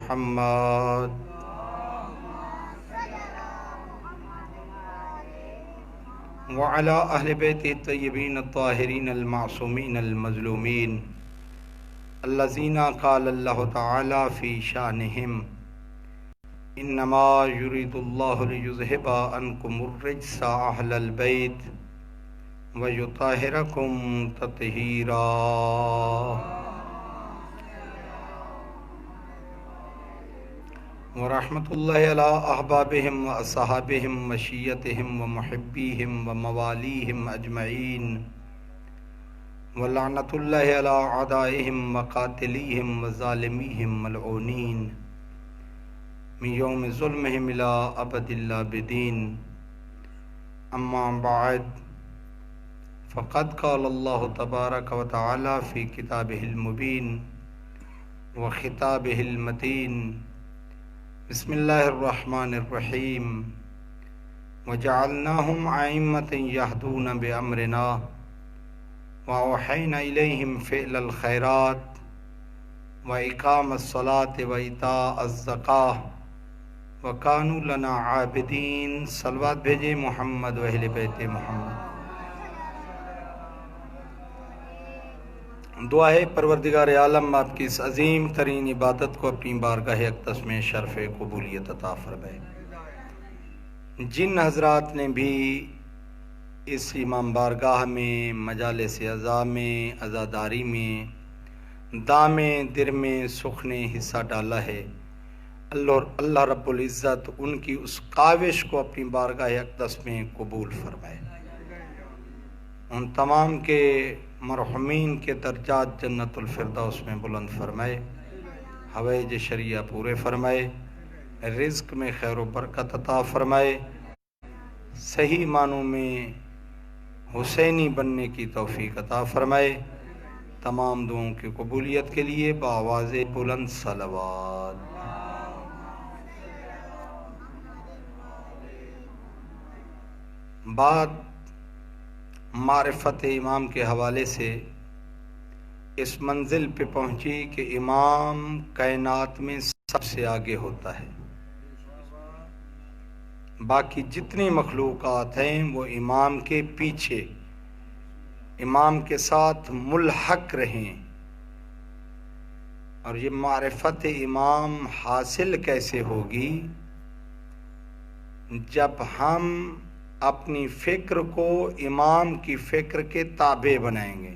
محمد وعلى أهل بيته الطيبين الطاهرين المعصومين المظلومين الذين قال الله تعالى في شأنهم إنما يريد الله ليذهب عنكم الرجس أهل البيت ويطهركم تطهيرا ورحمة الله على أحبابهم وأصحابهم وشيتهم ومحبيهم ومواليهم أجمعين ولعنة الله على أعدائهم وقاتليهم وظالميهم ملعونين من يوم ظلمهم إلى أبد الآبدين. أما بعد، فقد قال الله تبارك وتعالى في كتابه المبين وخطابه المتين: بسم الله الرحمن الرحيم وجعلناهم أئمة يهدون بأمرنا وأوحينا إليهم فعل الخيرات وإقام الصلاة وإيتاء الزكاة وكانوا لنا عابدين. صلوات بھیجے محمد و اہل بیت محمد. دعا ہے پروردگار عالم آپ کی اس عظیم ترین عبادت کو اپنی بارگاہ اقدس میں شرف قبولیت عطا فرمائے. جن حضرات نے بھی اس امام بارگاہ میں، مجالس عزا میں، عزاداری میں، دامے در میں سخ نے حصہ ڈالا ہے، اللہ رب العزت ان کی اس کاوش کو اپنی بارگاہ اقدس میں قبول فرمائے. ان تمام کے مرحومین کے درجات جنت الفردوس میں بلند فرمائے، حوائج شریعہ پورے فرمائے، رزق میں خیر و برکت عطا فرمائے، صحیح معنوں میں حسینی بننے کی توفیق عطا فرمائے. تمام دعاؤں کی قبولیت کے لیے بآواز بلند صلوات. بات معرفت امام کے حوالے سے اس منزل پہ پہنچی کہ امام کائنات میں سب سے آگے ہوتا ہے. باقی جتنی مخلوقات ہیں وہ امام کے پیچھے، امام کے ساتھ ملحق رہیں. اور یہ معرفت امام حاصل کیسے ہوگی؟ جب ہم اپنی فکر کو امام کی فکر کے تابع بنائیں گے.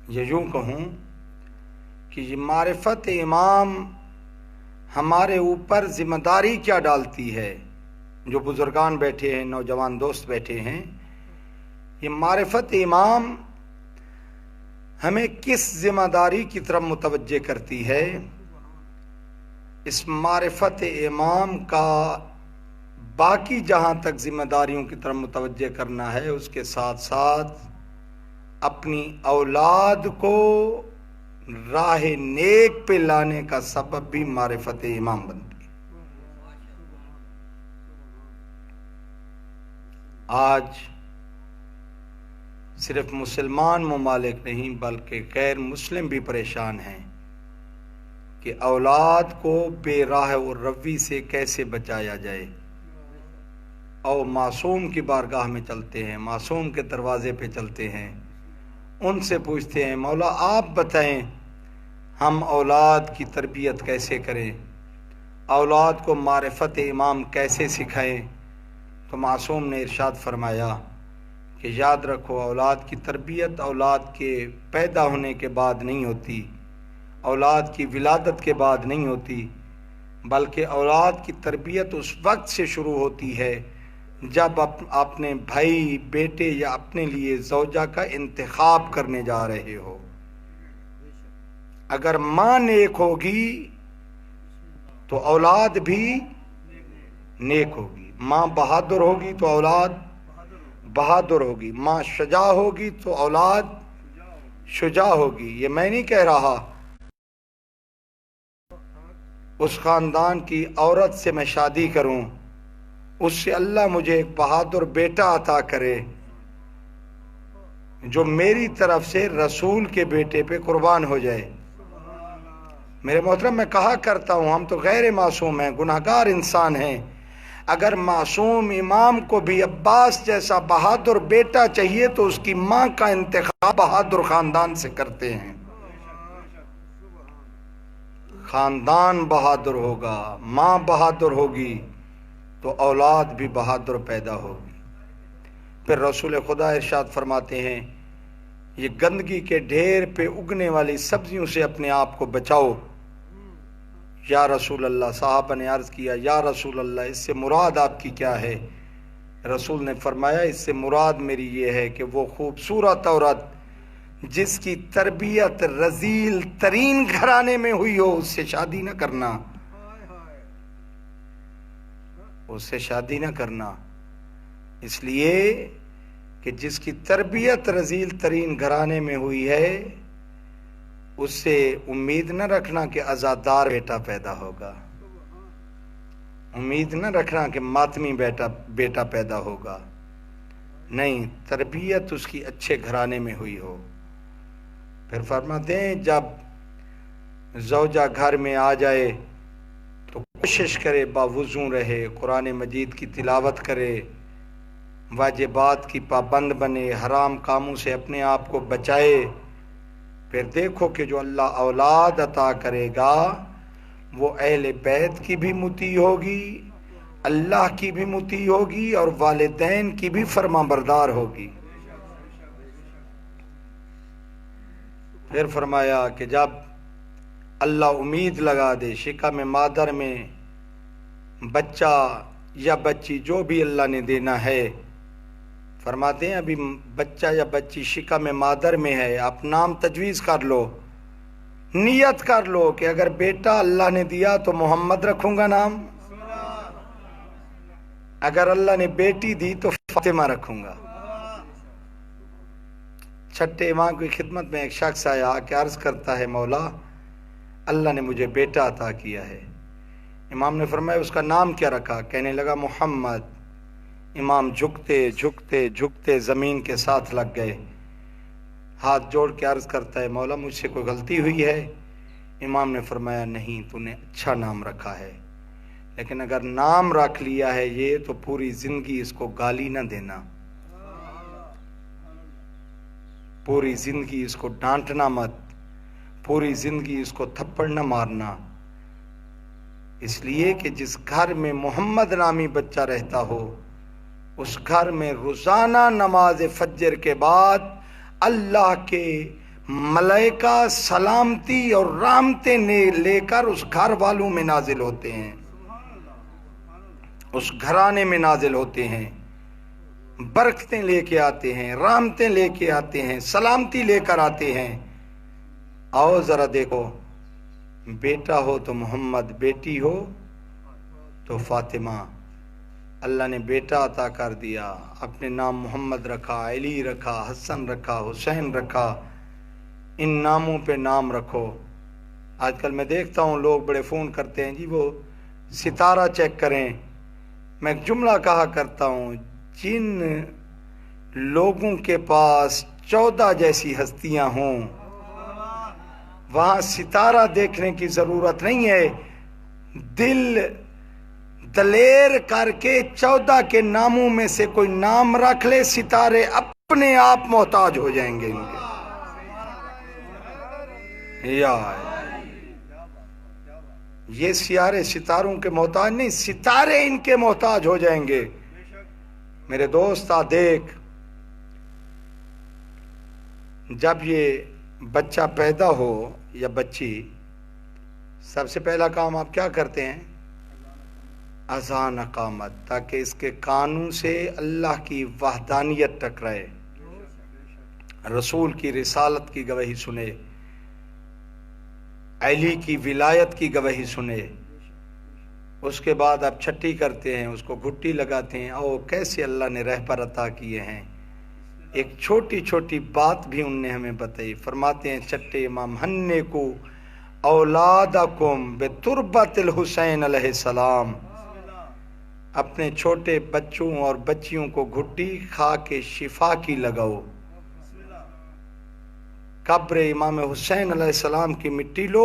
یہ یوں کہوں کہ یہ معرفت امام ہمارے اوپر ذمہ داری کیا ڈالتی ہے. جو بزرگان بیٹھے ہیں، نوجوان دوست بیٹھے ہیں، یہ معرفت امام ہمیں کس ذمہ داری کی طرف متوجہ کرتی ہے؟ اس معرفت امام کا باقی جہاں تک ذمہ داریوں کی طرف متوجہ کرنا ہے، اس کے ساتھ ساتھ اپنی اولاد کو راہ نیک پہ لانے کا سبب بھی معرفت امام بنتی ہے. آج صرف مسلمان ممالک نہیں بلکہ غیر مسلم بھی پریشان ہیں کہ اولاد کو بے راہ و روی سے کیسے بچایا جائے. اور معصوم کی بارگاہ میں چلتے ہیں، معصوم کے دروازے پہ چلتے ہیں، ان سے پوچھتے ہیں مولا آپ بتائیں ہم اولاد کی تربیت کیسے کریں، اولاد کو معرفت امام کیسے سکھائیں؟ تو معصوم نے ارشاد فرمایا کہ یاد رکھو، اولاد کی تربیت اولاد کے پیدا ہونے کے بعد نہیں ہوتی، اولاد کی ولادت کے بعد نہیں ہوتی، بلکہ اولاد کی تربیت اس وقت سے شروع ہوتی ہے جب اپنے بھائی، بیٹے یا اپنے لیے زوجہ کا انتخاب کرنے جا رہے ہو. اگر ماں نیک ہوگی تو اولاد بھی نیک ہوگی، ماں بہادر ہوگی تو اولاد بہادر ہوگی، ماں شجاع ہوگی تو اولاد شجاع ہوگی. یہ میں نہیں کہہ رہا، اس خاندان کی عورت سے میں شادی کروں، اس سے اللہ مجھے ایک بہادر بیٹا عطا کرے جو میری طرف سے رسول کے بیٹے پہ قربان ہو جائے. میرے محترم میں کہا کرتا ہوں ہم تو غیر معصوم ہیں، گناہگار انسان ہیں. اگر معصوم امام کو بھی عباس جیسا بہادر بیٹا چاہیے تو اس کی ماں کا انتخاب بہادر خاندان سے کرتے ہیں. خاندان بہادر ہوگا، ماں بہادر ہوگی تو اولاد بھی بہادر پیدا ہوگی. پھر رسول خدا ارشاد فرماتے ہیں یہ گندگی کے ڈھیر پہ اگنے والی سبزیوں سے اپنے آپ کو بچاؤ. یا رسول اللہ، صحابہ نے عرض کیا یا رسول اللہ اس سے مراد آپ کی کیا ہے؟ رسول نے فرمایا اس سے مراد میری یہ ہے کہ وہ خوبصورت عورت جس کی تربیت رذیل ترین گھرانے میں ہوئی ہو اس سے شادی نہ کرنا، اس سے شادی نہ کرنا. اس لیے کہ جس کی تربیت رذیل ترین گھرانے میں ہوئی ہے اس سے امید نہ رکھنا کہ عزادار بیٹا پیدا ہوگا، امید نہ رکھنا کہ ماتمی بیٹا پیدا ہوگا. نہیں، تربیت اس کی اچھے گھرانے میں ہوئی ہو. پھر فرماتے ہیں جب زوجہ گھر میں آ جائے تو کوشش کرے باوضو رہے، قرآن مجید کی تلاوت کرے، واجبات کی پابند بنے، حرام کاموں سے اپنے آپ کو بچائے. پھر دیکھو کہ جو اللہ اولاد عطا کرے گا وہ اہل بیت کی بھی مطیع ہوگی، اللہ کی بھی مطیع ہوگی اور والدین کی بھی فرما بردار ہوگی. پھر فرمایا کہ جب اللہ امید لگا دے شکم مادر میں بچہ یا بچی جو بھی اللہ نے دینا ہے، فرماتے ہیں ابھی بچہ یا بچی شکم مادر میں ہے، آپ نام تجویز کر لو، نیت کر لو کہ اگر بیٹا اللہ نے دیا تو محمد رکھوں گا نام، اگر اللہ نے بیٹی دی تو فاطمہ رکھوں گا. چھٹے امام کی خدمت میں ایک شخص آیا کہ عرض کرتا ہے مولا اللہ نے مجھے بیٹا عطا کیا ہے. امام نے فرمایا اس کا نام کیا رکھا؟ کہنے لگا محمد. امام جھکتے جھکتے جھکتے زمین کے ساتھ لگ گئے، ہاتھ جوڑ کے عرض کرتا ہے مولا مجھ سے کوئی غلطی ہوئی ہے؟ امام نے فرمایا نہیں، تو نے اچھا نام رکھا ہے، لیکن اگر نام رکھ لیا ہے یہ تو پوری زندگی اس کو گالی نہ دینا، پوری زندگی اس کو ڈانٹنا مت، پوری زندگی اس کو تھپڑ نہ مارنا. اس لیے کہ جس گھر میں محمد نامی بچہ رہتا ہو اس گھر میں روزانہ نماز فجر کے بعد اللہ کے ملائکہ سلامتی اور رحمتیں لے کر اس گھر والوں میں نازل ہوتے ہیں، اس گھرانے میں نازل ہوتے ہیں، برکتیں لے کے آتے ہیں، رحمتیں لے کے آتے ہیں، سلامتی لے کر آتے ہیں. آؤ ذرا دیکھو، بیٹا ہو تو محمد، بیٹی ہو تو فاطمہ. اللہ نے بیٹا عطا کر دیا، اپنے نام محمد رکھا، علی رکھا، حسن رکھا، حسین رکھا. ان ناموں پہ نام رکھو. آج کل میں دیکھتا ہوں لوگ بڑے فون کرتے ہیں جی وہ ستارہ چیک کریں. میں ایک جملہ کہا کرتا ہوں جن لوگوں کے پاس 14 جیسی ہستیاں ہوں وہاں ستارہ دیکھنے کی ضرورت نہیں ہے. دل دلیر کر کے 14 کے ناموں میں سے کوئی نام رکھ لے، ستارے اپنے آپ محتاج ہو جائیں گے ان کے. یہ سیارے ستاروں کے محتاج نہیں، ستارے ان کے محتاج ہو جائیں گے. میرے دوست آ دیکھ، جب یہ بچہ پیدا ہو یا بچی، سب سے پہلا کام آپ کیا کرتے ہیں؟ اذان اقامت، تاکہ اس کے کانوں سے اللہ کی وحدانیت ٹکرائے، رسول کی رسالت کی گواہی سنے، علی کی ولایت کی گواہی سنے. اس کے بعد آپ چھٹی کرتے ہیں، اس کو گھٹی لگاتے ہیں. او کیسے اللہ نے رہبر عطا کیے ہیں. ایک چھوٹی چھوٹی بات بھی ان نے ہمیں بتائی. فرماتے ہیں چھٹے امام ہننے کو اولادکم بتربت الحسین علیہ السلام، اپنے چھوٹے بچوں اور بچیوں کو گھٹی کھا کے شفا کی لگاؤ. قبر امام حسین علیہ السلام کی مٹی لو،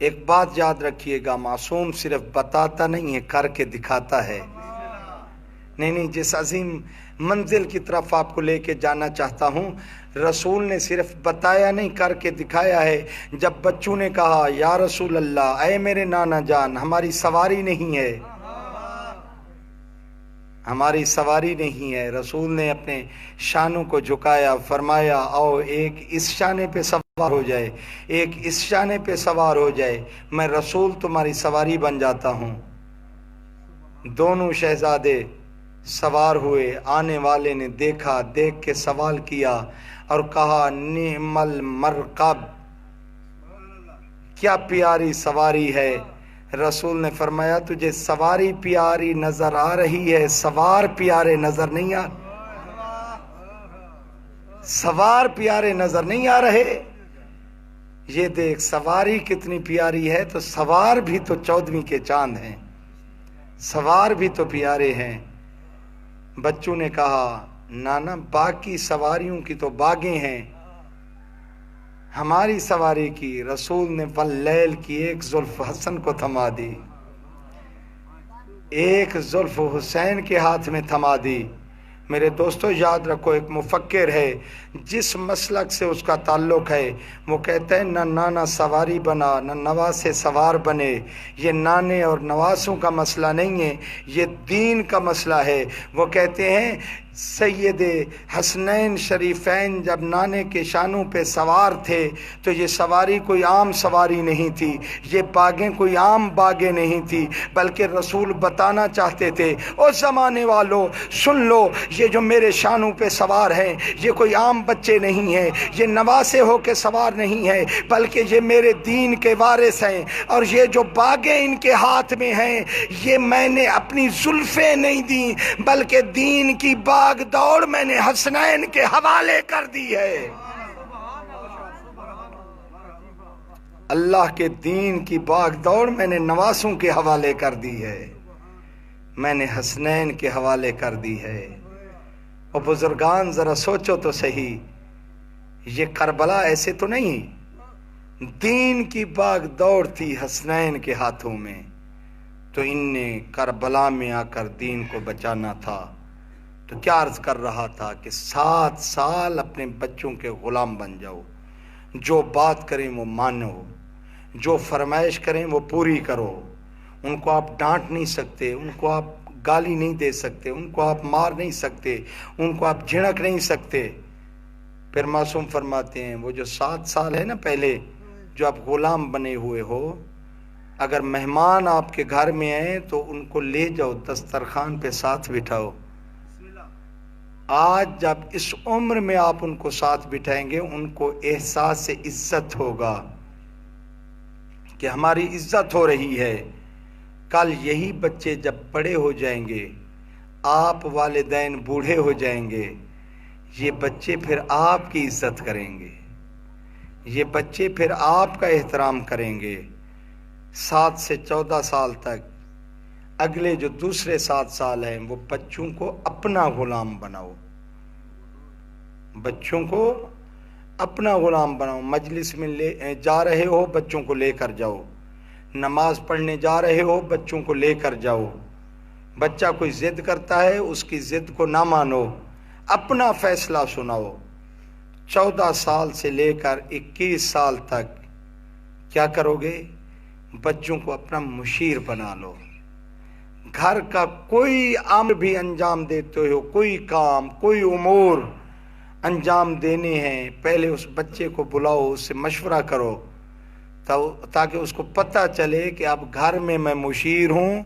ایک بات یاد رکھیے گا، معصوم صرف بتاتا نہیں ہے، کر کے دکھاتا ہے۔ نہیں، جس عظیم منزل کی طرف آپ کو لے کے جانا چاہتا ہوں، رسول نے صرف بتایا نہیں، کر کے دکھایا ہے۔ جب بچوں نے کہا یا رسول اللہ، اے میرے نانا جان، ہماری سواری نہیں ہے، ہماری سواری نہیں ہے، رسول نے اپنے شانوں کو جھکایا، فرمایا آؤ ایک اس شانے پہ سوار ہو جائے، ایک اس شانے پہ سوار ہو جائے، میں رسول تمہاری سواری بن جاتا ہوں۔ دونوں شہزادے سوار ہوئے، آنے والے نے دیکھا، دیکھ کے سوال کیا اور کہا نعم المرکب، کیا پیاری سواری ہے۔ رسول نے فرمایا تجھے سواری پیاری نظر آ رہی ہے، سوار پیارے نظر نہیں آ سوار پیارے نظر نہیں آ رہے۔ یہ دیکھ سواری کتنی پیاری ہے، تو سوار بھی تو 14ویں کے چاند ہیں، سوار بھی تو پیارے ہیں۔ بچوں نے کہا نانا باقی سواریوں کی تو باغیں ہیں، ہماری سواری کی۔ رسول نے واللیل کی ایک زلف حسن کو تھما دی، ایک زلف حسین کے ہاتھ میں تھما دی۔ میرے دوستو یاد رکھو، ایک مفکر ہے، جس مسلک سے اس کا تعلق ہے، وہ کہتا ہے نہ نانا سواری بنا نہ نواسے سوار بنے۔ یہ نانے اور نواسوں کا مسئلہ نہیں ہے، یہ دین کا مسئلہ ہے۔ وہ کہتے ہیں سید حسنین شریفین جب نانے کے شانوں پہ سوار تھے تو یہ سواری کوئی عام سواری نہیں تھی، یہ باغیں کوئی عام باغیں نہیں تھی، بلکہ رسول بتانا چاہتے تھے او زمانے والوں سن لو، یہ جو میرے شانوں پہ سوار ہیں یہ کوئی عام بچے نہیں ہیں، یہ نواسے ہو کے سوار نہیں ہیں، بلکہ یہ میرے دین کے وارث ہیں، اور یہ جو باغیں ان کے ہاتھ میں ہیں یہ میں نے اپنی زلفیں نہیں دیں، بلکہ دین کی باغ دوڑ میں نے حسنین کے حوالے کر دی ہے۔ اللہ کے دین کی باغ دوڑ میں نے نواسوں کے حوالے کر دی ہے، میں نے حسنین کے حوالے کر دی ہے۔ اور بزرگان ذرا سوچو تو صحیح، یہ کربلا ایسے تو نہیں، دین کی باغ دوڑ تھی حسنین کے ہاتھوں میں، تو ان نے کربلا میں آ کر دین کو بچانا تھا۔ تو کیا عرض کر رہا تھا کہ 7 سال اپنے بچوں کے غلام بن جاؤ، جو بات کریں وہ مانو، جو فرمائش کریں وہ پوری کرو، ان کو آپ ڈانٹ نہیں سکتے، ان کو آپ گالی نہیں دے سکتے، ان کو آپ مار نہیں سکتے، ان کو آپ جھڑک نہیں سکتے۔ پھر معصوم فرماتے ہیں وہ جو 7 سال ہے نا پہلے جو آپ غلام بنے ہوئے ہو، اگر مہمان آپ کے گھر میں آئیں تو ان کو لے جاؤ دسترخوان پہ ساتھ بٹھاؤ۔ آج جب اس عمر میں آپ ان کو ساتھ بٹھائیں گے ان کو احساس عزت ہوگا کہ ہماری عزت ہو رہی ہے۔ کل یہی بچے جب بڑے ہو جائیں گے، آپ والدین بوڑھے ہو جائیں گے، یہ بچے پھر آپ کی عزت کریں گے، یہ بچے پھر آپ کا احترام کریں گے۔ 7 سے 14 سال تک اگلے جو دوسرے 7 سال ہیں وہ بچوں کو اپنا غلام بناؤ، بچوں کو اپنا غلام بناؤ۔ مجلس میں جا رہے ہو بچوں کو لے کر جاؤ، نماز پڑھنے جا رہے ہو بچوں کو لے کر جاؤ۔ بچہ کوئی ضد کرتا ہے اس کی ضد کو نہ مانو، اپنا فیصلہ سناؤ۔ 14 سال سے لے کر 21 سال تک کیا کرو گے؟ بچوں کو اپنا مشیر بنا لو۔ گھر کا کوئی امر بھی انجام دیتے ہو، کوئی کام کوئی امور انجام دینے ہیں، پہلے اس بچے کو بلاؤ، اس سے مشورہ کرو تاکہ اس کو پتہ چلے کہ اب گھر میں مشیر ہوں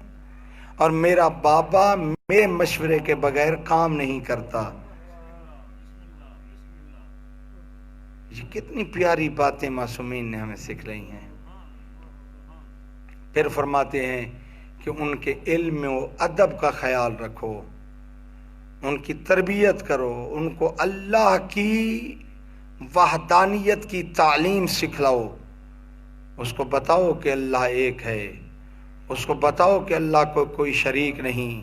اور میرا بابا میرے مشورے کے بغیر کام نہیں کرتا۔ یہ کتنی پیاری باتیں معصومین نے ہمیں سکھلائی ہیں۔ پھر فرماتے ہیں کہ ان کے علم و ادب کا خیال رکھو، ان کی تربیت کرو، ان کو اللہ کی وحدانیت کی تعلیم سکھلاؤ، اس کو بتاؤ کہ اللہ ایک ہے، اس کو بتاؤ کہ اللہ کو کوئی شریک نہیں،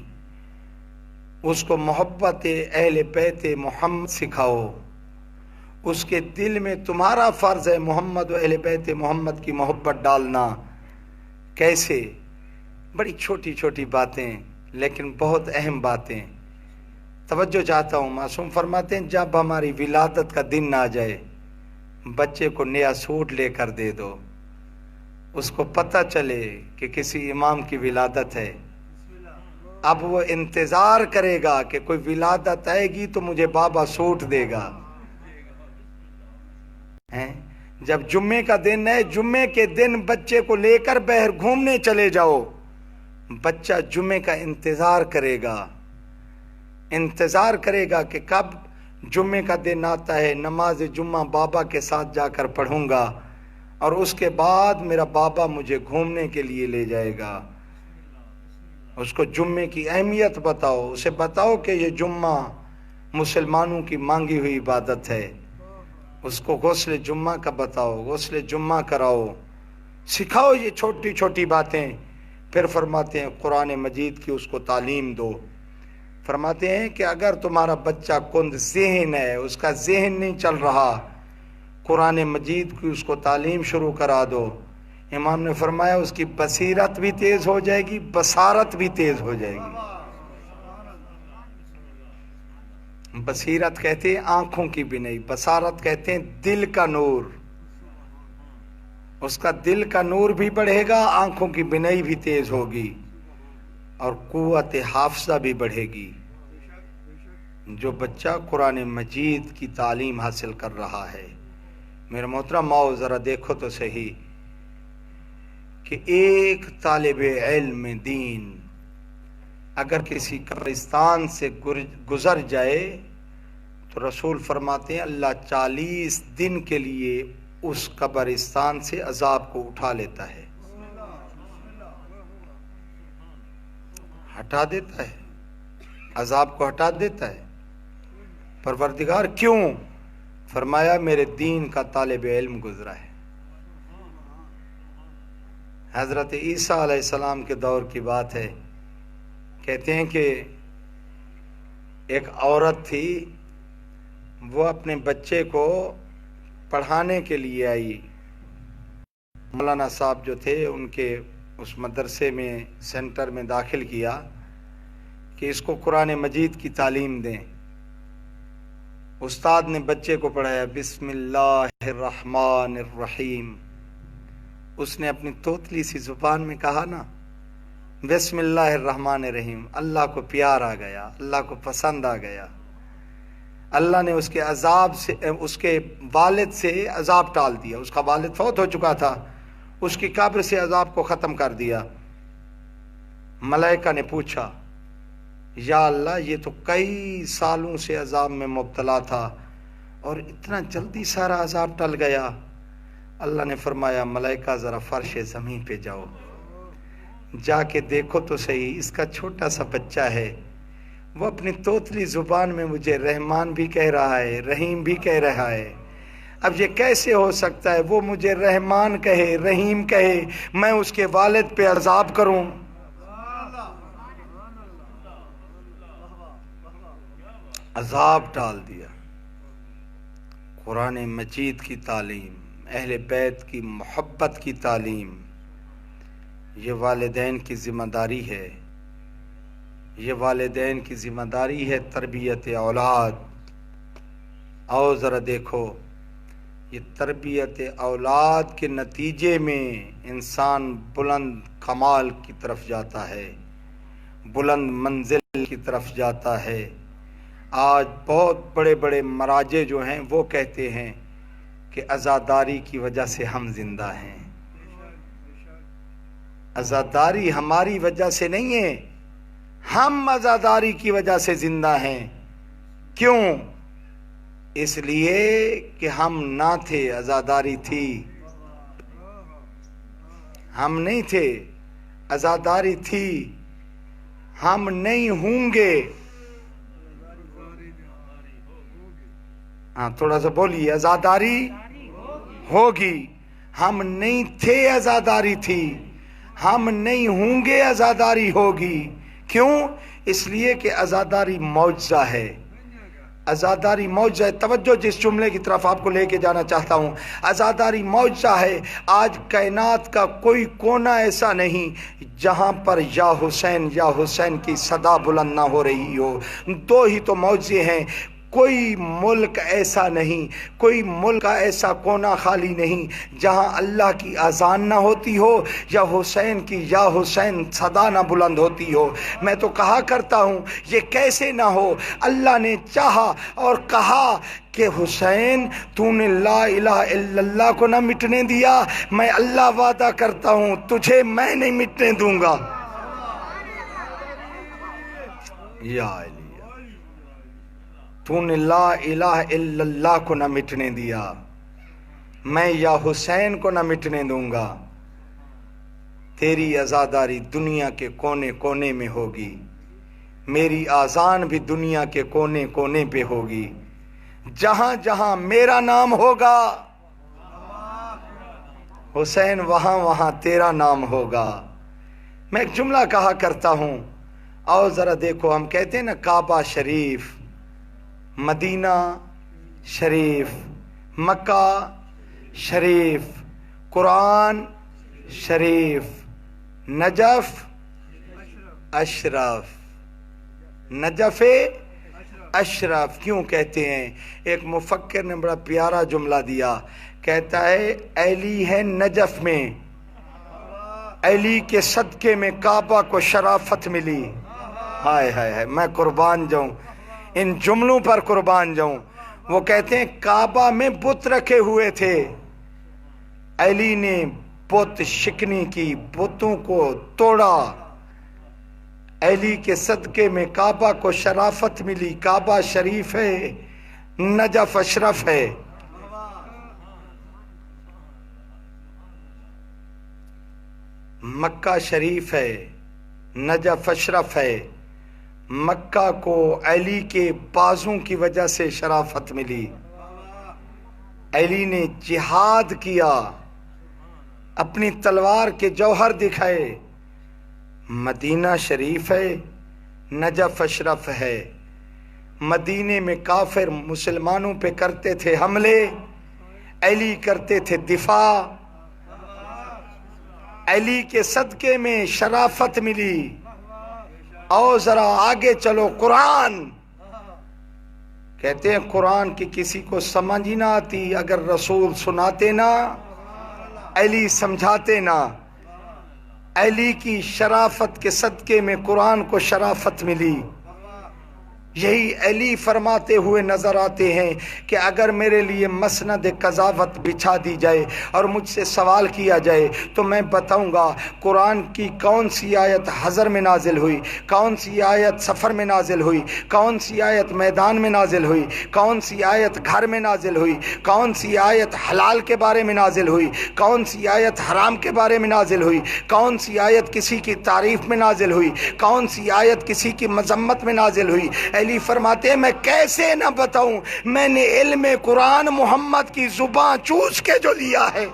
اس کو محبت اہل بیت محمد سکھاؤ، اس کے دل میں تمہارا فرض ہے محمد و اہل بیت محمد کی محبت ڈالنا. کیسے؟ بڑی چھوٹی چھوٹی باتیں لیکن بہت اہم باتیں. توجہ چاہتا ہوں. معصوم فرماتے ہیں جب ہماری ولادت کا دن آ جائے بچے کو نیا سوٹ لے کر دے دو. اس کو پتہ چلے کہ کسی امام کی ولادت ہے. اب وہ انتظار کرے گا کہ کوئی ولادت آئے گی تو مجھے بابا سوٹ دے گا. جب جمعے کا دن ہے جمعے کے دن بچے کو لے کر باہر گھومنے چلے جاؤ. بچہ جمعے کا انتظار کرے گا کہ کب جمعے کا دن آتا ہے, نماز جمعہ بابا کے ساتھ جا کر پڑھوں گا اور اس کے بعد میرا بابا مجھے گھومنے کے لیے لے جائے گا. اس کو جمعے کی اہمیت بتاؤ. اسے بتاؤ کہ یہ جمعہ مسلمانوں کی مانگی ہوئی عبادت ہے. اس کو غسل جمعہ کا بتاؤ, غسل جمعہ کراؤ, سکھاؤ یہ چھوٹی چھوٹی باتیں. پھر فرماتے ہیں قرآن مجید کی اس کو تعلیم دو. فرماتے ہیں کہ اگر تمہارا بچہ کند ذہن ہے, اس کا ذہن نہیں چل رہا, قرآن مجید کی اس کو تعلیم شروع کرا دو. امام نے فرمایا اس کی بصیرت بھی تیز ہو جائے گی, بصارت بھی تیز ہو جائے گی. بصیرت کہتے ہیں آنکھوں کی بینائی, بصارت کہتے ہیں دل کا نور. اس کا دل کا نور بھی بڑھے گا, آنکھوں کی بینائی بھی تیز ہوگی اور قوت حافظہ بھی بڑھے گی. جو بچہ قرآن مجید کی تعلیم حاصل کر رہا ہے. میرے محترم ماؤ ذرا دیکھو تو صحیح کہ ایک طالب علم دین اگر کسی قبرستان سے گزر جائے تو رسول فرماتے ہیں اللہ 40 دن کے لیے اس قبرستان سے عذاب کو اٹھا لیتا ہے, ہٹا دیتا ہے, عذاب کو ہٹا دیتا ہے. پروردگار کیوں؟ فرمایا میرے دین کا طالب علم گزرا ہے. حضرت عیسیٰ علیہ السلام کے دور کی بات ہے. کہتے ہیں کہ ایک عورت تھی, وہ اپنے بچے کو پڑھانے کے لیے آئی. مولانا صاحب جو تھے ان کے اس مدرسے میں سینٹر میں داخل کیا کہ اس کو قرآن مجید کی تعلیم دیں. استاد نے بچے کو پڑھایا بسم اللہ الرحمن الرحیم. اس نے اپنی توتلی سی زبان میں کہا نا بسم اللہ الرحمن الرحیم. اللہ کو پیار آ گیا, اللہ کو پسند آ گیا. اللہ نے اس کے عذاب سے, اس کے والد سے عذاب ٹال دیا. اس کا والد فوت ہو چکا تھا, اس کی قبر سے عذاب کو ختم کر دیا. ملائکہ نے پوچھا یا اللہ یہ تو کئی سالوں سے عذاب میں مبتلا تھا اور اتنا جلدی سارا عذاب ٹل گیا. اللہ نے فرمایا ملائکہ ذرا فرش زمین پہ جاؤ, جا کے دیکھو تو صحیح اس کا چھوٹا سا بچہ ہے, وہ اپنی توتلی زبان میں مجھے رحمان بھی کہہ رہا ہے, رحیم بھی کہہ رہا ہے. اب یہ کیسے ہو سکتا ہے وہ مجھے رحمان کہے, رحیم کہے, میں اس کے والد پہ عذاب کروں؟ عذاب ٹال دیا. قرآن مجید کی تعلیم, اہل بیت کی محبت کی تعلیم, یہ والدین کی ذمہ داری ہے. یہ والدین کی ذمہ داری ہے تربیت اولاد. آؤ ذرا دیکھو یہ تربیت اولاد کے نتیجے میں انسان بلند کمال کی طرف جاتا ہے, بلند منزل کی طرف جاتا ہے. آج بہت بڑے بڑے مراجع جو ہیں وہ کہتے ہیں کہ عزاداری کی وجہ سے ہم زندہ ہیں. عزاداری ہماری وجہ سے نہیں ہے, ہم عزاداری کی وجہ سے زندہ ہیں. کیوں؟ اس لیے کہ ہم نہ تھے, عزاداری تھی. ہم نہیں تھے, عزاداری تھی. ہم نہیں ہوں گے. ہاں تھوڑا سا بولیے, عزاداری ہوگی. ہم نہیں تھے, عزاداری تھی. ہم نہیں ہوں گے, عزاداری ہوگی. کیوں؟ اس لیے کہ عزاداری معجزہ ہے. عزاداری معجزہ ہے۔ توجہ جس جملے کی طرف آپ کو لے کے جانا چاہتا ہوں، عزاداری معجزہ ہے۔ آج کائنات کا کوئی کونا ایسا نہیں جہاں پر یا حسین کی صدا بلند نہ ہو رہی ہو۔ دو ہی تو معجزے ہیں۔ کوئی ملک ایسا نہیں، کوئی ملک کا ایسا کونا خالی نہیں جہاں اللہ کی اذان نہ ہوتی ہو یا حسین کی یا حسین صدا نہ بلند ہوتی ہو۔ میں تو کہا کرتا ہوں یہ کیسے نہ ہو۔ اللہ نے چاہا اور کہا کہ حسین تو نے لا الہ الا اللہ کو نہ مٹنے دیا، میں اللہ وعدہ کرتا ہوں تجھے میں نہیں مٹنے دوں گا۔ یا علی، تو نے لا الہ الا اللہ کو نہ مٹنے دیا، میں یا حسین کو نہ مٹنے دوں گا۔ تیری عزاداری دنیا کے کونے کونے میں ہوگی، میری آذان بھی دنیا کے کونے کونے پہ ہوگی۔ جہاں جہاں میرا نام ہوگا حسین، وہاں وہاں تیرا نام ہوگا۔ میں ایک جملہ کہا کرتا ہوں، آؤ ذرا دیکھو، ہم کہتے ہیں نا کعبہ شریف، مدینہ شریف، مکہ شریف، قرآن شریف، نجف اشرف، نجف اشرف کیوں کہتے ہیں؟ ایک مفکر نے بڑا پیارا جملہ دیا، کہتا ہے علی ہے نجف میں، علی کے صدقے میں کعبہ کو شرافت ملی۔ ہائے ہائے ہائے، میں قربان جاؤں، ان جملوں پر قربان جاؤں۔ وہ کہتے ہیں کعبہ میں بت رکھے ہوئے تھے، علی نے بت شکنی کی، بتوں کو توڑا، علی کے صدقے میں کعبہ کو شرافت ملی۔ کعبہ شریف ہے، نجف اشرف ہے۔ مکہ شریف ہے، نجف اشرف ہے۔ مکہ کو علی کے بازوں کی وجہ سے شرافت ملی، علی نے جہاد کیا، اپنی تلوار کے جوہر دکھائے۔ مدینہ شریف ہے، نجف اشرف ہے۔ مدینے میں کافر مسلمانوں پہ کرتے تھے حملے، علی کرتے تھے دفاع۔ علی کے صدقے میں شرافت ملی۔ آؤ ذرا آگے چلو، قرآن کہتے ہیں قرآن کی کسی کو سمجھ ہی نہ آتی اگر رسول سناتے نا، علی سمجھاتے نا۔ علی کی شرافت کے صدقے میں قرآن کو شرافت ملی۔ یہی علی فرماتے ہوئے نظر آتے ہیں کہ اگر میرے لیے مسند قضاوت بچھا دی جائے اور مجھ سے سوال کیا جائے تو میں بتاؤں گا قرآن کی کون سی آیت حضر میں نازل ہوئی، کون سی آیت سفر میں نازل ہوئی، کون سی آیت میدان میں نازل ہوئی، کون سی آیت گھر میں نازل ہوئی، کون سی آیت حلال کے بارے میں نازل ہوئی، کون سی آیت حرام کے بارے میں نازل ہوئی، کون سی آیت کسی کی تعریف میں نازل ہوئی، کون سی آیت کسی کی مذمت میں نازل ہوئی۔ علی فرماتے ہیں میں کیسے نہ بتاؤں، میں نے علم قرآن محمد کی زبان چوس کے جو لیا ہے۔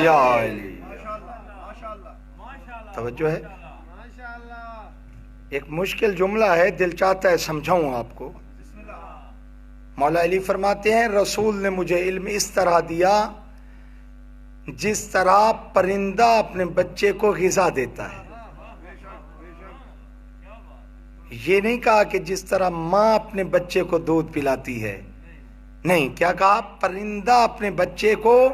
یا علی، توجہ ہے؟ ایک مشکل جملہ ہے، دل چاہتا ہے سمجھاؤں آپ کو۔ مولا علی فرماتے ہیں رسول نے مجھے علم اس طرح دیا جس طرح پرندہ اپنے بچے کو غذا دیتا ہے۔ یہ نہیں کہا کہ جس طرح ماں اپنے بچے کو دودھ پلاتی ہے، نہیں، کیا کہا؟ پرندہ اپنے بچے کو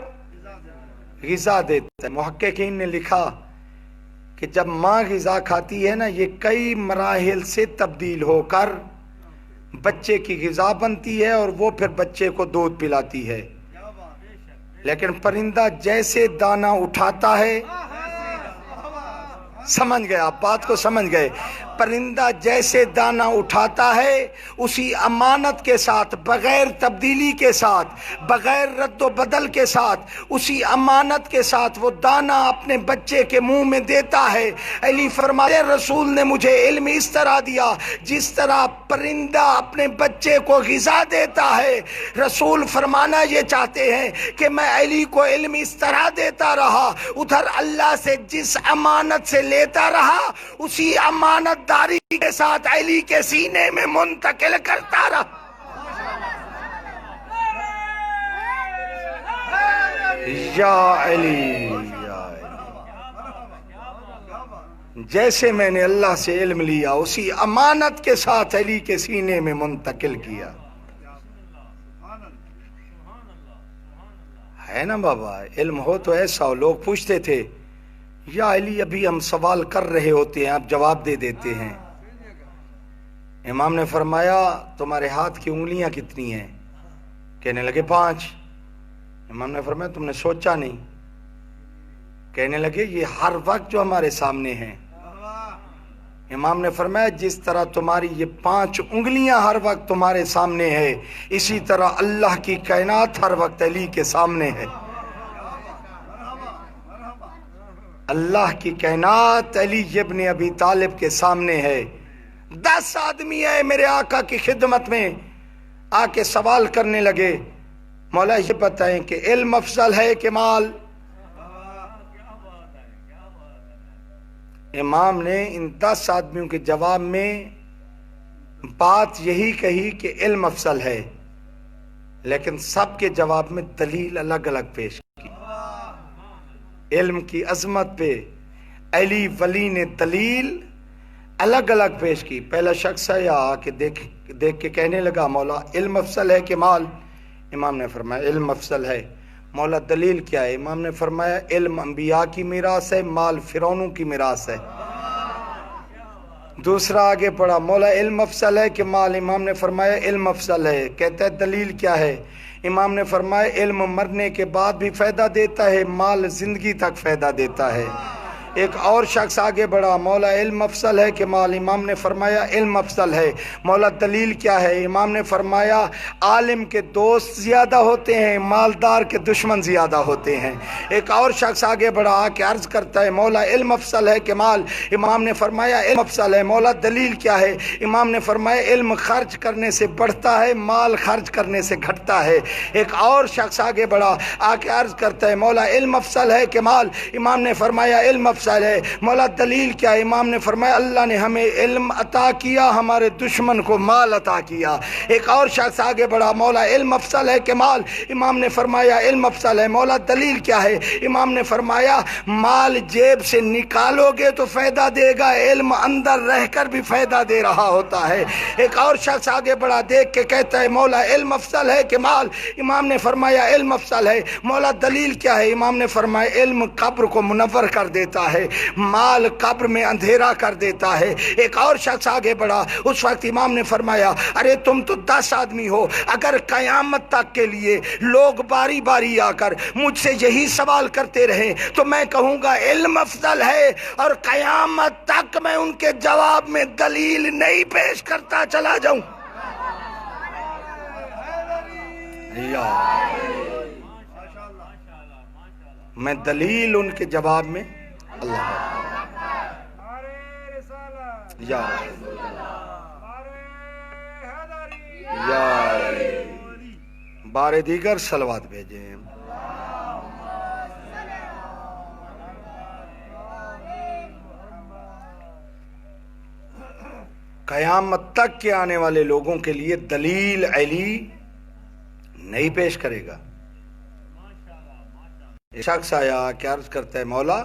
غذا دیتا ہے۔ محققین نے لکھا کہ جب ماں غذا کھاتی ہے نا، یہ کئی مراحل سے تبدیل ہو کر بچے کی غذا بنتی ہے اور وہ پھر بچے کو دودھ پلاتی ہے۔ لیکن پرندہ جیسے دانہ اٹھاتا ہے، سمجھ گئے آپ بات کو؟ سمجھ گئے؟ پرندہ جیسے دانہ اٹھاتا ہے اسی امانت کے ساتھ، بغیر تبدیلی کے ساتھ، بغیر رد و بدل کے ساتھ، اسی امانت کے ساتھ وہ دانہ اپنے بچے کے منہ میں دیتا ہے۔ علی فرماتے رسول نے مجھے علم اس طرح دیا جس طرح پرندہ اپنے بچے کو غذا دیتا ہے۔ رسول فرمانا یہ چاہتے ہیں کہ میں علی کو علم اس طرح دیتا رہا، ادھر اللہ سے جس امانت سے لیتا رہا اسی امانت داری کے ساتھ علی کے سینے میں منتقل کرتا رہا۔ یا علی، جیسے میں نے اللہ سے علم لیا اسی امانت کے ساتھ علی کے سینے میں منتقل کیا۔ ہے نا بابا، علم ہو تو ایسا ہو۔ لوگ پوچھتے تھے یا علی ابھی ہم سوال کر رہے ہوتے ہیں آپ جواب دے دیتے ہیں۔ امام نے فرمایا تمہارے ہاتھ کی انگلیاں کتنی ہیں؟ کہنے لگے 5۔ امام نے فرمایا تم نے سوچا نہیں؟ کہنے لگے یہ ہر وقت جو ہمارے سامنے ہیں۔ امام نے فرمایا جس طرح تمہاری یہ 5 انگلیاں ہر وقت تمہارے سامنے ہے اسی طرح اللہ کی کائنات ہر وقت علی کے سامنے ہے۔ اللہ کی کائنات علی ابن ابی طالب کے سامنے ہے۔ 10 آدمی آئے میرے آقا کی خدمت میں، آ کے سوال کرنے لگے مولا یہ بتائیں کہ علم افضل ہے کہ مال؟ امام نے ان 10 آدمیوں کے جواب میں بات یہی کہی کہ علم افضل ہے، لیکن سب کے جواب میں دلیل الگ الگ پیش کی۔ علم کی عظمت پہ علی ولی نے دلیل الگ الگ پیش کی۔ پہلا شخص آیا آ کے دیکھ کے کہنے لگا مولا علم افضل ہے کہ مال؟ امام نے فرمایا علم افضل ہے۔ مولا دلیل کیا ہے؟ امام نے فرمایا علم انبیاء کی میراث ہے، مال فرعونوں کی میراث ہے۔ دوسرا آگے پڑھا مولا علم افضل ہے کہ مال؟ امام نے فرمایا علم افضل ہے۔ کہتا ہے دلیل کیا ہے؟ امام نے فرمایا علم مرنے کے بعد بھی فائدہ دیتا ہے، مال زندگی تک فائدہ دیتا ہے۔ ایک اور شخص آگے بڑھا مولا علم افضل ہے کہ مال؟ امام نے فرمایا علم افضل ہے۔ مولا دلیل کیا ہے؟ امام نے فرمایا عالم کے دوست زیادہ ہوتے ہیں، مالدار کے دشمن زیادہ ہوتے ہیں۔ ایک اور شخص آگے بڑھا آ کے عرض کرتا ہے مولا علم افضل ہے کہ مال؟ امام نے فرمایا علم افضل ہے۔ مولا دلیل کیا ہے؟ امام نے فرمایا علم خرچ کرنے سے بڑھتا ہے، مال خرچ کرنے سے گھٹتا ہے۔ ایک اور شخص آگے بڑھا آ کے عرض کرتا ہے مولا علم افضل ہے کہ مال؟ امام نے فرمایا علم افضل ہے۔ مولا دلیل کیا ہے؟ امام نے فرمایا اللہ نے ہمیں علم عطا کیا، ہمارے دشمن کو مال عطا کیا۔ ایک اور شخص آگے بڑھا مولا علم افضل ہے کہ مال؟ امام نے فرمایا علم افضل ہے۔ مولا دلیل کیا ہے؟ امام نے فرمایا مال جیب سے نکالو گے تو فائدہ دے گا، علم اندر رہ کر بھی فائدہ دے رہا ہوتا ہے۔ ایک اور شخص آگے بڑھا دیکھ کے کہتا ہے مولا علم افضل ہے کہ مال؟ امام نے فرمایا علم افضل ہے۔ مولا دلیل کیا ہے؟ امام نے فرمایا علم قبر کو منور کر دیتا ہے، مال قبر میں اندھیرا کر دیتا ہے۔ ایک اور شخص آگے بڑھا، اس وقت امام نے فرمایا ارے تم تو 10 آدمی ہو، اگر قیامت تک کے لیے لوگ باری باری آ کر مجھ سے یہی سوال کرتے رہے تو میں کہوں گا علم افضل ہے، اور قیامت تک میں ان کے جواب میں دلیل نہیں پیش کرتا چلا جاؤں۔ میں دلیل ان کے جواب میں اللہ یا بار دیگر صلوات بھیجیں۔ قیامت تک کے آنے والے لوگوں کے لیے دلیل علی نہیں پیش کرے گا۔ ایک شخص آیا کیا عرض کرتا ہے مولا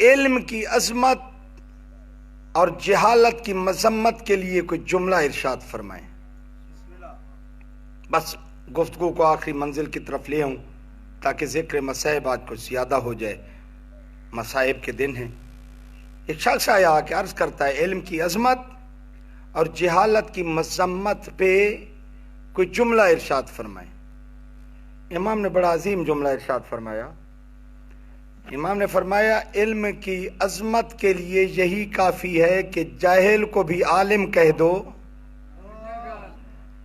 علم کی عظمت اور جہالت کی مذمت کے لیے کوئی جملہ ارشاد فرمائیں۔ بس گفتگو کو آخری منزل کی طرف لے آؤں تاکہ ذکر مصائب آج کچھ زیادہ ہو جائے، مصائب کے دن ہیں۔ ایک شخص آیا کہ عرض کرتا ہے علم کی عظمت اور جہالت کی مذمت پہ کوئی جملہ ارشاد فرمائیں۔ امام نے بڑا عظیم جملہ ارشاد فرمایا، امام نے فرمایا علم کی عظمت کے لیے یہی کافی ہے کہ جاہل کو بھی عالم کہہ دو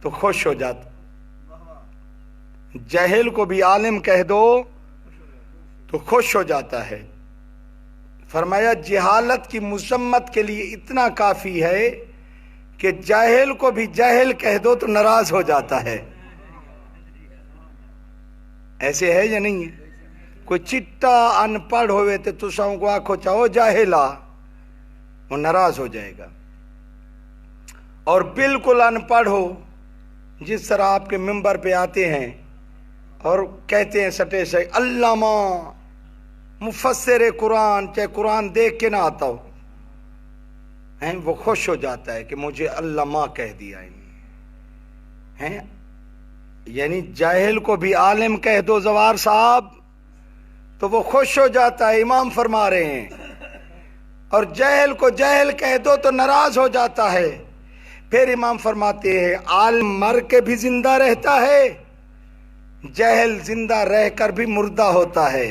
تو خوش ہو جاتا، جاہل کو بھی عالم کہہ دو تو خوش ہو جاتا ہے۔ فرمایا جہالت کی مذمت کے لیے اتنا کافی ہے کہ جاہل کو بھی جاہل کہہ دو تو ناراض ہو جاتا ہے۔ ایسے ہے یا نہیں ہے؟ کوئی چٹا ان پڑھ ہوئے تو تساں کو آکھو چاہو جاہلا، وہ ناراض ہو جائے گا۔ اور بالکل ان پڑھ ہو، جس طرح آپ کے ممبر پہ آتے ہیں اور کہتے ہیں سٹے سے علامہ مفسر قرآن، چاہے قرآن دیکھ کے نہ آتا ہو، وہ خوش ہو جاتا ہے کہ مجھے علامہ کہہ دیا ہیں۔ یعنی جاہل کو بھی عالم کہہ دو زوار صاحب تو وہ خوش ہو جاتا ہے، امام فرما رہے ہیں، اور جاہل کو جاہل کہہ دو تو ناراض ہو جاتا ہے۔ پھر امام فرماتے ہیں عالم مر کے بھی زندہ رہتا ہے، جاہل زندہ رہ کر بھی مردہ ہوتا ہے۔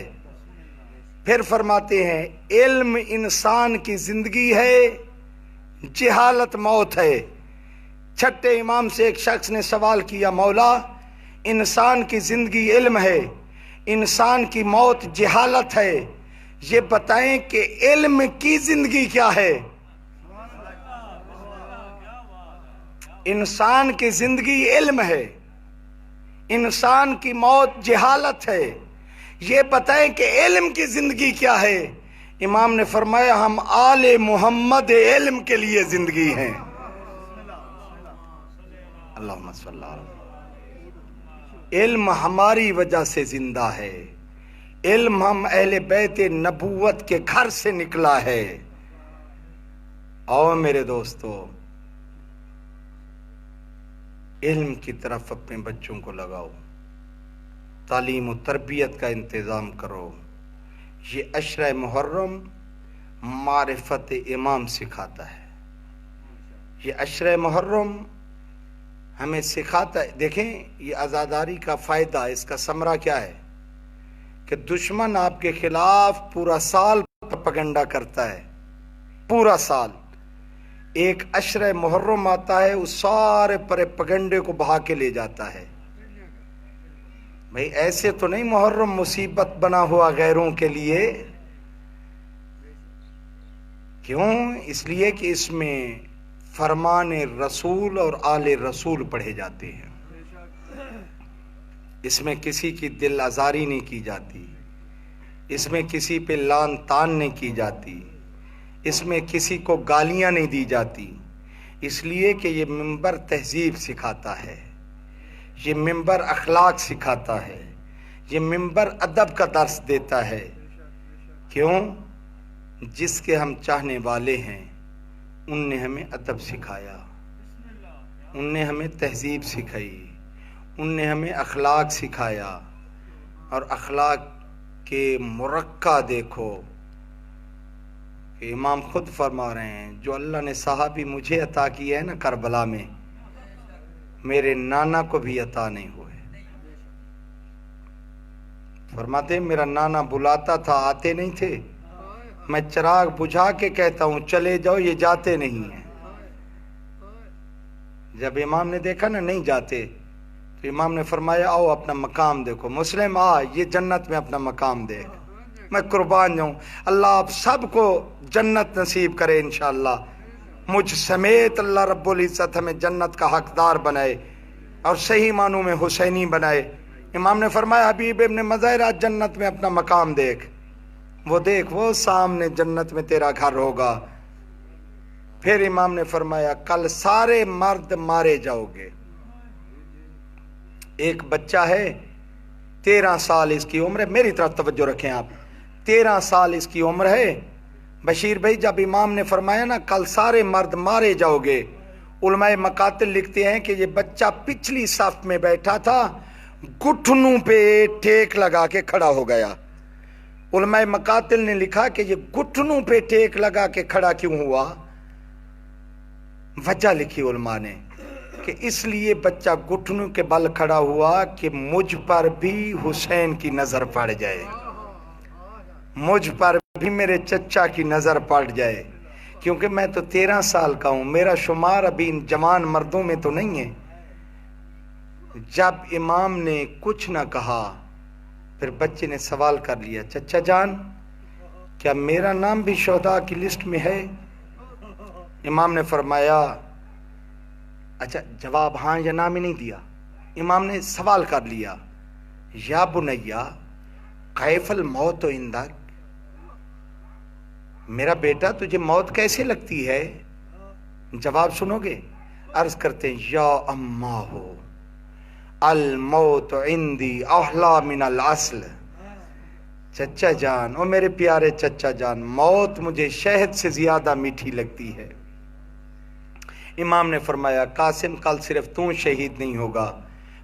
پھر فرماتے ہیں علم انسان کی زندگی ہے، جہالت موت ہے۔ چھٹے امام سے ایک شخص نے سوال کیا، مولا انسان کی زندگی علم ہے، انسان کی موت جہالت ہے، یہ بتائیں کہ علم کی زندگی کیا ہے؟ انسان کی زندگی علم ہے، انسان کی موت جہالت ہے، یہ بتائیں کہ علم کی زندگی کیا ہے؟ امام نے فرمایا ہم آل محمد علم کے لیے زندگی ہیں۔ اللہم صلی اللہ علیہ وسلم۔ علم ہماری وجہ سے زندہ ہے، علم ہم اہل بیت نبوت کے گھر سے نکلا ہے۔ اور میرے دوستو علم کی طرف اپنے بچوں کو لگاؤ، تعلیم و تربیت کا انتظام کرو۔ یہ عشرہ محرم معرفت امام سکھاتا ہے، یہ عشرہ محرم ہمیں سکھاتا ہے۔ دیکھیں یہ عزاداری کا فائدہ، اس کا ثمرہ کیا ہے کہ دشمن آپ کے خلاف پورا سال پروپیگنڈا کرتا ہے، پورا سال۔ ایک عشرہ محرم آتا ہے، اس سارے پروپیگنڈے کو بہا کے لے جاتا ہے۔ بھئی ایسے تو نہیں محرم مصیبت بنا ہوا غیروں کے لیے، کیوں؟ اس لیے کہ اس میں فرمان رسول اور آل رسول پڑھے جاتے ہیں، اس میں کسی کی دل آزاری نہیں کی جاتی، اس میں کسی پہ لان تان نہیں کی جاتی، اس میں کسی کو گالیاں نہیں دی جاتی، اس لیے کہ یہ منبر تہذیب سکھاتا ہے، یہ منبر اخلاق سکھاتا ہے، یہ منبر ادب کا درس دیتا ہے۔ کیوں؟ جس کے ہم چاہنے والے ہیں ان نے ہمیں ادب سکھایا، ان نے ہمیں تہذیب سکھائی، ان نے ہمیں اخلاق سکھایا۔ اور اخلاق کے مرقع دیکھو کہ امام خود فرما رہے ہیں جو اللہ نے صحابی مجھے عطا کی ہے نا کربلا میں، میرے نانا کو بھی عطا نہیں ہوئے۔ فرماتے ہیں میرا نانا بلاتا تھا، آتے نہیں تھے، میں چراغ بجھا کے کہتا ہوں چلے جاؤ، یہ جاتے نہیں ہیں۔ جب امام نے دیکھا نا نہیں جاتے تو امام نے فرمایا آؤ اپنا مقام دیکھو، مسلم آ یہ جنت میں اپنا مقام دیکھ، میں قربان جاؤں۔ اللہ آپ سب کو جنت نصیب کرے انشاءاللہ، مجھ سمیت اللہ رب العزت ہمیں جنت کا حقدار بنائے اور صحیح معنوں میں حسینی بنائے۔ امام نے فرمایا حبیب ابن مظاہرہ جنت میں اپنا مقام دیکھ، وہ دیکھ وہ سامنے جنت میں تیرا گھر ہوگا۔ پھر امام نے فرمایا کل سارے مرد مارے جاؤ گے۔ ایک بچہ ہے 13 سال اس کی عمر ہے، میری طرف توجہ رکھیں آپ، 13 سال اس کی عمر ہے۔ بشیر بھائی جب امام نے فرمایا نا کل سارے مرد مارے جاؤ گے، علماء مقاتل لکھتے ہیں کہ یہ بچہ پچھلی صف میں بیٹھا تھا، گھٹنوں پہ ٹیک لگا کے کھڑا ہو گیا۔ علماء مقاتل نے لکھا کہ یہ گھٹنوں پہ ٹیک لگا کے کھڑا کیوں ہوا؟ وجہ لکھی علماء نے کہ اس لیے بچہ گھٹنوں کے بل کھڑا ہوا کہ مجھ پر بھی حسین کی نظر پڑ جائے۔ مجھ پر بھی میرے چچا کی نظر پڑ جائے، کیونکہ میں تو 13 سال کا ہوں، میرا شمار ابھی ان جوان مردوں میں تو نہیں ہے۔ جب امام نے کچھ نہ کہا، پھر بچے نے سوال کر لیا، چچا جان کیا میرا نام بھی شہداء کی لسٹ میں ہے؟ امام نے فرمایا، اچھا جواب ہاں یا نہ میں نہیں دیا، امام نے سوال کر لیا، یا بنیا کیف الموت عندک، میرا بیٹا تجھے موت کیسے لگتی ہے؟ جواب سنو گے؟ عرض کرتے ہیں، یا اماں ہو الموت عندی احلا من الاصل، چچا جان، او میرے پیارے چچا جان، موت مجھے شہد سے زیادہ میٹھی لگتی ہے۔ امام نے فرمایا، قاسم کل صرف تو شہید نہیں ہوگا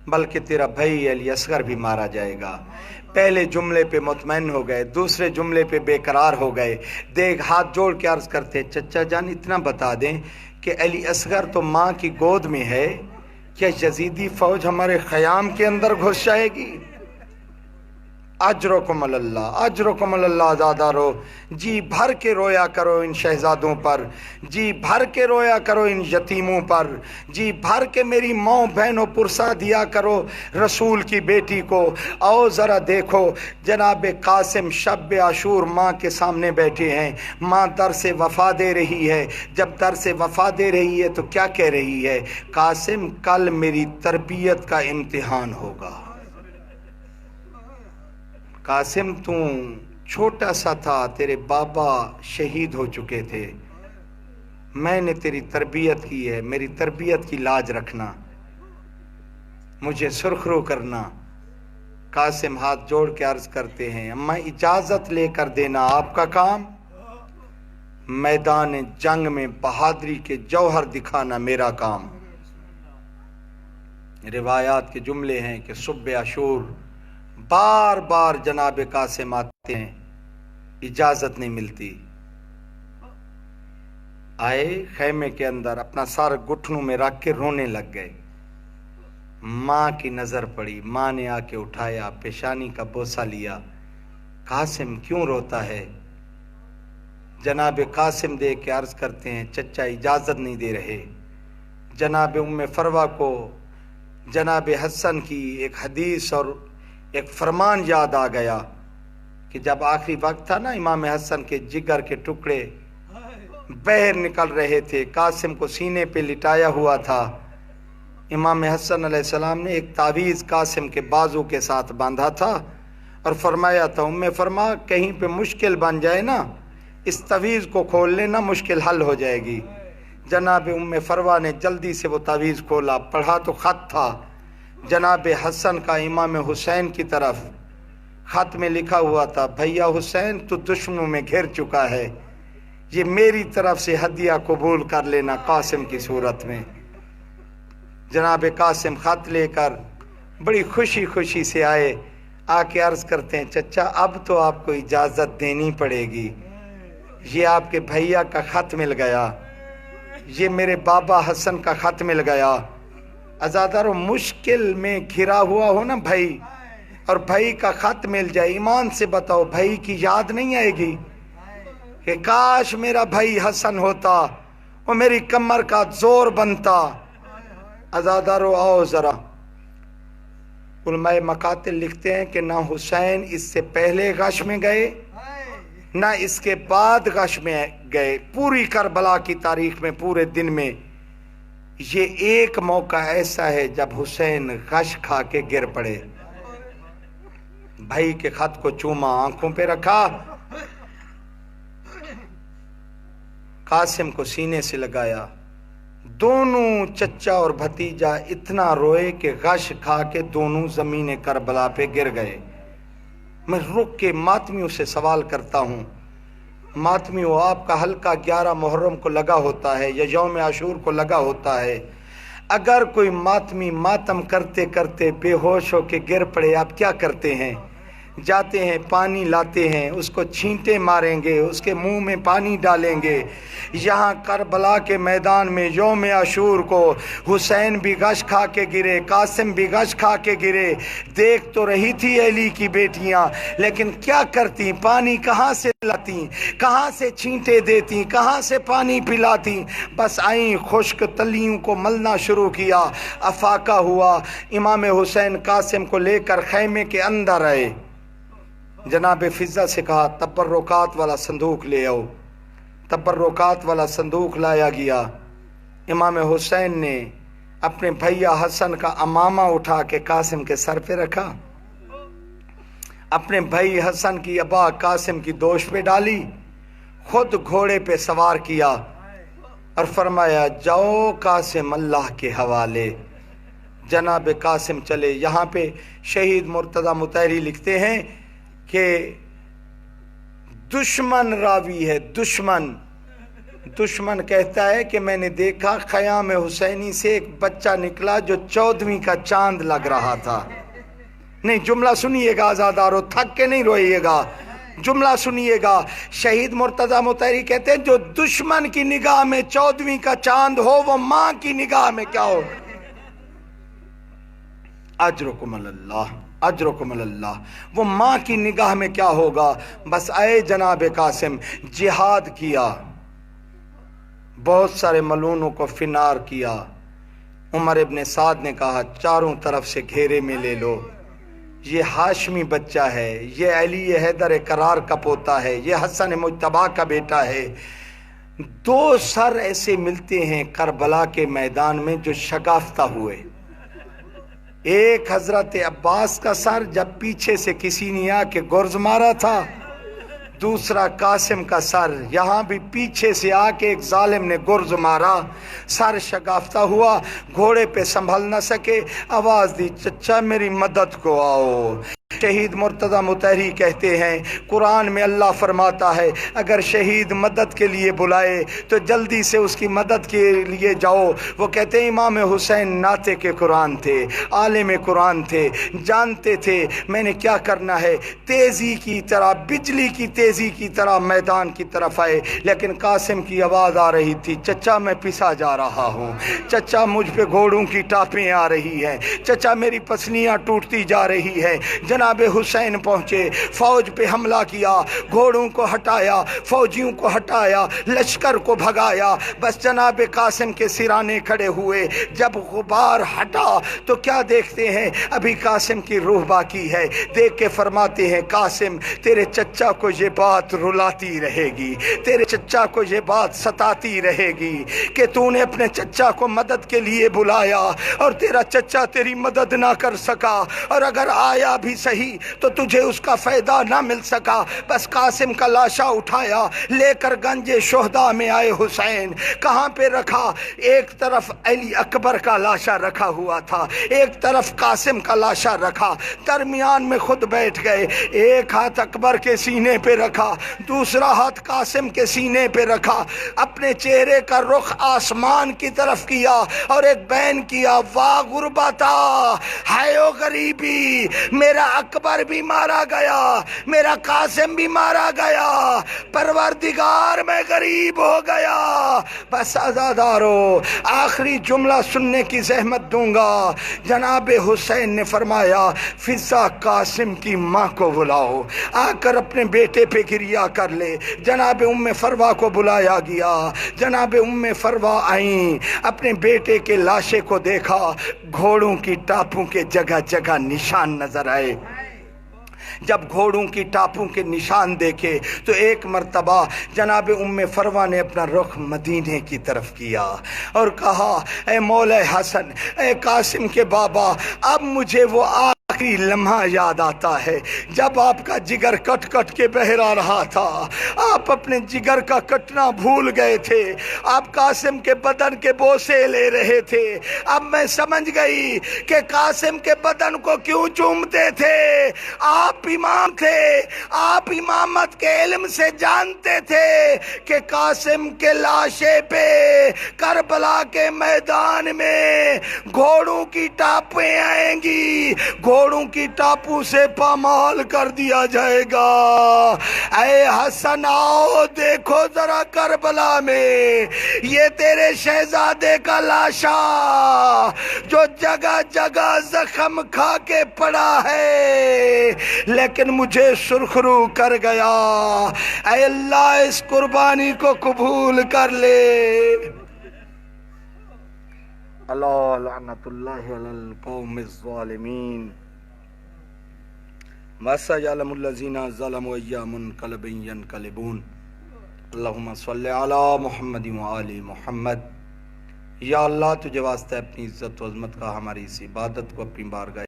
بلکہ تیرا بھائی علی اصغر بھی مارا جائے گا۔ پہلے جملے پہ مطمئن ہو گئے، دوسرے جملے پہ بے قرار ہو گئے۔ دیکھ ہاتھ جوڑ کے عرض کرتے، چچا جان اتنا بتا دیں کہ علی اصغر تو ماں کی گود میں ہے، کیا یزیدی فوج ہمارے خیام کے اندر گھس جائے گی؟ اجرکم اللہ، اجرکم اللہ زادارو، جی بھر کے رویا کرو ان شہزادوں پر، جی بھر کے رویا کرو ان یتیموں پر، جی بھر کے میری ماں بہنوں پرسا دیا کرو رسول کی بیٹی کو۔ آؤ ذرا دیکھو جناب قاسم شب عاشور ماں کے سامنے بیٹھے ہیں، ماں در سے وفا دے رہی ہے۔ جب در سے وفا دے رہی ہے تو کیا کہہ رہی ہے؟ قاسم کل میری تربیت کا امتحان ہوگا۔ قاسم تو چھوٹا سا تھا، تیرے بابا شہید ہو چکے تھے، میں نے تیری تربیت کی ہے، میری تربیت کی لاج رکھنا، مجھے سرخرو کرنا۔ قاسم ہاتھ جوڑ کے عرض کرتے ہیں، اماں اجازت لے کر دینا آپ کا کام، میدان جنگ میں بہادری کے جوہر دکھانا میرا کام۔ روایات کے جملے ہیں کہ صبح عاشور بار بار جناب قاسم آتے ہیں، اجازت نہیں ملتی۔ آئے خیمے کے اندر، اپنا سر گھٹنوں میں رکھ کے رونے لگ گئے۔ ماں کی نظر پڑی، ماں نے آ کے اٹھایا، پیشانی کا بوسہ لیا۔ قاسم کیوں روتا ہے؟ جناب قاسم دیکھ کے عرض کرتے ہیں، چچا اجازت نہیں دے رہے۔ جناب ام فروہ کو جناب حسن کی ایک حدیث اور ایک فرمان یاد آ گیا کہ جب آخری وقت تھا نا، امام حسن کے جگر کے ٹکڑے باہر نکل رہے تھے، قاسم کو سینے پہ لٹایا ہوا تھا، امام حسن علیہ السلام نے ایک تعویذ قاسم کے بازو کے ساتھ باندھا تھا اور فرمایا تھا، ام فرما کہیں پہ مشکل بن جائے نا، اس تعویذ کو کھول لینا، مشکل حل ہو جائے گی۔ جناب ام فروہ نے جلدی سے وہ تعویذ کھولا، پڑھا تو خط تھا جناب حسن کا امام حسین کی طرف، خط میں لکھا ہوا تھا، بھیا حسین تو دشمنوں میں گھر چکا ہے، یہ میری طرف سے ہدیہ قبول کر لینا قاسم کی صورت میں۔ جناب قاسم خط لے کر بڑی خوشی خوشی سے آئے، آ کے عرض کرتے ہیں، چچا اب تو آپ کو اجازت دینی پڑے گی، یہ آپ کے بھیا کا خط مل گیا، یہ میرے بابا حسن کا خط مل گیا۔ عزادارو مشکل میں گھرا ہوا ہو نا بھائی، اور بھائی کا خط مل جائے، ایمان سے بتاؤ بھائی کی یاد نہیں آئے گی کہ کاش میرا بھائی حسن ہوتا، وہ میری کمر کا زور بنتا۔ عزادارو آؤ ذرا، علماء مقاتل لکھتے ہیں کہ نہ حسین اس سے پہلے غش میں گئے نہ اس کے بعد غش میں گئے، پوری کربلا کی تاریخ میں، پورے دن میں یہ ایک موقع ایسا ہے جب حسین غش کھا کے گر پڑے، بھائی کے خط کو چوما، آنکھوں پہ رکھا، قاسم کو سینے سے لگایا، دونوں چچا اور بھتیجا اتنا روئے کہ غش کھا کے دونوں زمین کربلا پہ گر گئے۔ میں رک کے ماتمیوں سے سوال کرتا ہوں، ماتمیوں آپ کا حلقہ 11 محرم کو لگا ہوتا ہے یا یوم عاشور کو لگا ہوتا ہے، اگر کوئی ماتمی ماتم کرتے کرتے بے ہوش ہو کے گر پڑے آپ کیا کرتے ہیں؟ جاتے ہیں پانی لاتے ہیں، اس کو چھینٹے ماریں گے، اس کے منہ میں پانی ڈالیں گے۔ یہاں کربلا کے میدان میں یوم عاشور کو حسین بھی غش کھا کے گرے، قاسم بھی غش کھا کے گرے۔ دیکھ تو رہی تھی علی کی بیٹیاں، لیکن کیا کرتی؟ پانی کہاں سے لاتی، کہاں سے چھینٹے دیتی، کہاں سے پانی پلاتی؟ بس آئیں خشک تلیوں کو ملنا شروع کیا۔ افاقہ ہوا، امام حسین قاسم کو لے کر خیمے کے اندر آئے۔ جناب فضہ سے کہا تبرکات والا صندوق لے آؤ۔ تبرکات والا صندوق لایا گیا۔ امام حسین نے اپنے بھیا حسن کا امامہ اٹھا کے قاسم کے سر پہ رکھا، اپنے بھائی حسن کی ابا قاسم کی دوش پہ ڈالی، خود گھوڑے پہ سوار کیا اور فرمایا جاؤ قاسم اللہ کے حوالے۔ جناب قاسم چلے۔ یہاں پہ شہید مرتضی مطہری لکھتے ہیں کہ دشمن راوی ہے، دشمن کہتا ہے کہ میں نے دیکھا خیام حسینی سے ایک بچہ نکلا جو 14ویں کا چاند لگ رہا تھا۔ نہیں، جملہ سنیے گا آزادارو، تھک کے نہیں روئیے گا، جملہ سنیے گا۔ شہید مرتضی مطہری کہتے ہیں جو دشمن کی نگاہ میں 14ویں کا چاند ہو وہ ماں کی نگاہ میں کیا ہو؟ اجرکم اللہ، اجرکم اللہ۔ وہ ماں کی نگاہ میں کیا ہوگا؟ بس آئے جناب قاسم، جہاد کیا، بہت سارے ملونوں کو فنار کیا۔ عمر ابن سعد نے کہا چاروں طرف سے گھیرے میں لے لو، یہ ہاشمی بچہ ہے، یہ علی حیدر کرار کا پوتا ہے، یہ حسن مجتبی کا بیٹا ہے۔ 2 سر ایسے ملتے ہیں کربلا کے میدان میں جو شگافتہ ہوئے۔ ایک حضرت عباس کا سر جب پیچھے سے کسی نے آ کے گرز مارا تھا، دوسرا قاسم کا سر یہاں بھی پیچھے سے آ کے ایک ظالم نے گرز مارا، سر شگافتہ ہوا، گھوڑے پہ سنبھل نہ سکے، آواز دی چچا میری مدد کو آؤ۔ شہید مرتضی مطہری کہتے ہیں قرآن میں اللہ فرماتا ہے اگر شہید مدد کے لیے بلائے تو جلدی سے اس کی مدد کے لیے جاؤ۔ وہ کہتے ہیں امام حسین ناطق کے قرآن تھے، عالم قرآن تھے، جانتے تھے میں نے کیا کرنا ہے، تیزی کی طرح، بجلی کی تیزی کی طرح میدان کی طرف آئے، لیکن قاسم کی آواز آ رہی تھی چچا میں پسا جا رہا ہوں، چچا مجھ پہ گھوڑوں کی ٹاپیں آ رہی ہیں، چچا میری پسلیاں ٹوٹتی جا رہی ہیں۔ جناب حسین پہنچے، فوج پہ حملہ کیا، گھوڑوں کو ہٹایا، فوجیوں کو ہٹایا، لشکر کو بھگایا، بس جناب قاسم کے سرانے کھڑے ہوئے۔ جب غبار ہٹا تو کیا دیکھتے ہیں؟ ابھی قاسم کی روح باقی ہے۔ دیکھ کے فرماتے ہیں قاسم تیرے چچا کو یہ بات رلاتی رہے گی، تیرے چچا کو یہ بات ستاتی رہے گی کہ تو نے اپنے چچا کو مدد کے لیے بلایا اور تیرا چچا تیری مدد نہ کر سکا، اور اگر آیا بھی صحیح تو تجھے اس کا فائدہ نہ مل سکا۔ بس قاسم کا لاشا اٹھایا، لے کر گنج شہداء میں آئے حسین۔ کہاں پہ رکھا؟ ایک طرف علی اکبر کا لاشا رکھا ہوا تھا، ایک طرف قاسم کا لاشا رکھا، درمیان میں خود بیٹھ گئے۔ ایک ہاتھ اکبر کے سینے پہ رکھا، دوسرا ہاتھ قاسم کے سینے پہ رکھا، اپنے چہرے کا رخ آسمان کی طرف کیا اور ایک بین کیا، واہ غربتا، ہائے غریبی، میرا اکبر بھی مارا گیا، میرا قاسم بھی مارا گیا، پروردگار میں غریب ہو گیا۔ بس عزادارو آخری جملہ سننے کی زحمت دوں گا۔ جناب حسین نے فرمایا فضہ قاسم کی ماں کو بلاؤ، آ کر اپنے بیٹے پہ گریہ کر لے۔ جناب ام فروا کو بلایا گیا، جناب ام فروا آئیں، اپنے بیٹے کے لاشے کو دیکھا، گھوڑوں کی ٹاپوں کے جگہ جگہ نشان نظر آئے۔ جب گھوڑوں کی ٹاپوں کے نشان دیکھے تو ایک مرتبہ جناب ام فروا نے اپنا رخ مدینے کی طرف کیا اور کہا اے مولا حسن، اے قاسم کے بابا، اب مجھے وہ آخری لمحہ یاد آتا ہے جب آپ کا جگر کٹ کٹ کے بہرا رہا تھا، آپ اپنے جگر کا کٹنا بھول گئے تھے، آپ قاسم کے بدن کے بوسے لے رہے تھے۔ اب میں سمجھ گئی کہ قاسم کے بدن کو کیوں چومتے تھے۔ آپ امام تھے، آپ امامت کے علم سے جانتے تھے کہ قاسم کے لاشے پہ کربلا کے میدان میں گھوڑوں کی ٹاپیں آئیں گی، گھوڑوں کروڑوں کی ٹاپو سے پامال کر دیا جائے گا۔ اے حسن آؤ دیکھو ذرا کربلا میں یہ تیرے شہزادے کا لاشا جو جگہ جگہ زخم کھا کے پڑا ہے لیکن مجھے سرخرو کر گیا۔ اے اللہ اس قربانی کو قبول کر لے۔ اللہ لعنت اللہ علی القوم الظالمین وَسَيَعْلَمُ الَّذِينَ ظَلَمُوا أَيَّ مُنْقَلَبٍ يَنْقَلِبُونَ۔ اللہم صلی علی محمد وآل محمد۔ یا اللہ تجھے واسطہ اپنی عزت و عظمت کا ہماری اس عبادت کو اپنی بارگاہ